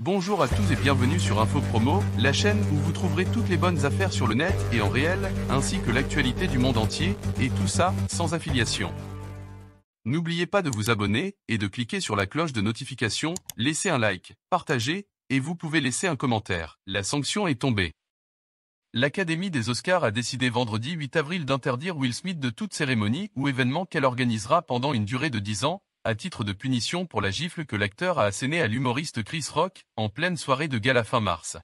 Bonjour à tous et bienvenue sur Info Promo, la chaîne où vous trouverez toutes les bonnes affaires sur le net et en réel, ainsi que l'actualité du monde entier, et tout ça, sans affiliation. N'oubliez pas de vous abonner et de cliquer sur la cloche de notification, laissez un like, partagez, et vous pouvez laisser un commentaire. La sanction est tombée. L'Académie des Oscars a décidé vendredi 8 avril d'interdire Will Smith de toute cérémonie ou événement qu'elle organisera pendant une durée de 10 ans, à titre de punition pour la gifle que l'acteur a assénée à l'humoriste Chris Rock, en pleine soirée de gala fin mars.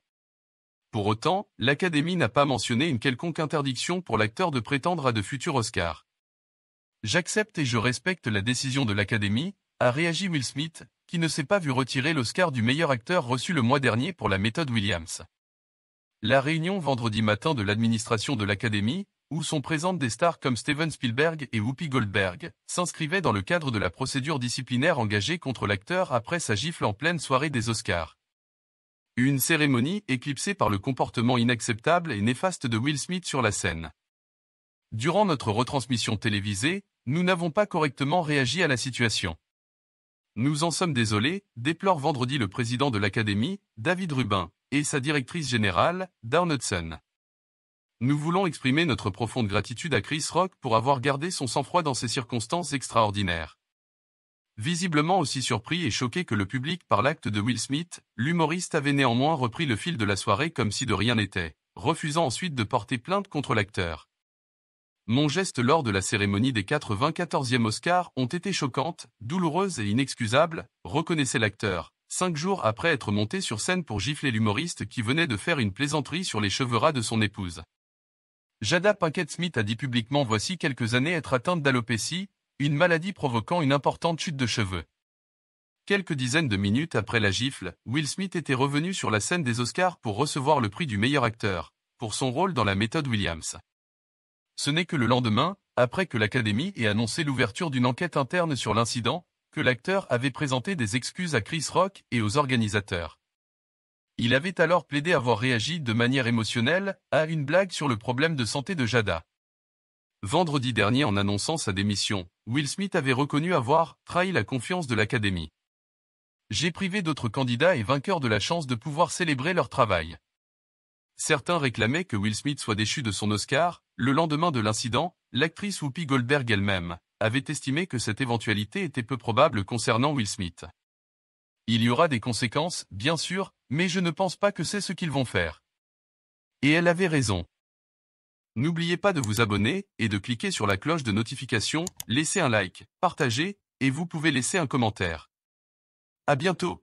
Pour autant, l'Académie n'a pas mentionné une quelconque interdiction pour l'acteur de prétendre à de futurs Oscars. J'accepte et je respecte la décision de l'Académie, a réagi Will Smith, qui ne s'est pas vu retirer l'Oscar du meilleur acteur reçu le mois dernier pour la méthode Williams. La réunion vendredi matin de l'administration de l'Académie, où sont présentes des stars comme Steven Spielberg et Whoopi Goldberg, s'inscrivait dans le cadre de la procédure disciplinaire engagée contre l'acteur après sa gifle en pleine soirée des Oscars. Une cérémonie éclipsée par le comportement inacceptable et néfaste de Will Smith sur la scène. Durant notre retransmission télévisée, nous n'avons pas correctement réagi à la situation. Nous en sommes désolés, déplore vendredi le président de l'Académie, David Rubin, et sa directrice générale, Dawn Hudson. Nous voulons exprimer notre profonde gratitude à Chris Rock pour avoir gardé son sang-froid dans ces circonstances extraordinaires. Visiblement aussi surpris et choqué que le public par l'acte de Will Smith, l'humoriste avait néanmoins repris le fil de la soirée comme si de rien n'était, refusant ensuite de porter plainte contre l'acteur. Mon geste lors de la cérémonie des 94e Oscars ont été choquantes, douloureuses et inexcusables, reconnaissait l'acteur, 5 jours après être monté sur scène pour gifler l'humoriste qui venait de faire une plaisanterie sur les cheveux ras de son épouse. Jada Pinkett Smith a dit publiquement voici quelques années être atteinte d'alopécie, une maladie provoquant une importante chute de cheveux. Quelques dizaines de minutes après la gifle, Will Smith était revenu sur la scène des Oscars pour recevoir le prix du meilleur acteur, pour son rôle dans la méthode Williams. Ce n'est que le lendemain, après que l'Académie ait annoncé l'ouverture d'une enquête interne sur l'incident, que l'acteur avait présenté des excuses à Chris Rock et aux organisateurs. Il avait alors plaidé avoir réagi de manière émotionnelle à une blague sur le problème de santé de Jada. Vendredi dernier, en annonçant sa démission, Will Smith avait reconnu avoir trahi la confiance de l'Académie. J'ai privé d'autres candidats et vainqueurs de la chance de pouvoir célébrer leur travail. Certains réclamaient que Will Smith soit déchu de son Oscar. Le lendemain de l'incident, l'actrice Whoopi Goldberg elle-même avait estimé que cette éventualité était peu probable concernant Will Smith. Il y aura des conséquences, bien sûr, mais je ne pense pas que c'est ce qu'ils vont faire. Et elle avait raison. N'oubliez pas de vous abonner et de cliquer sur la cloche de notification, laissez un like, partagez, et vous pouvez laisser un commentaire. À bientôt.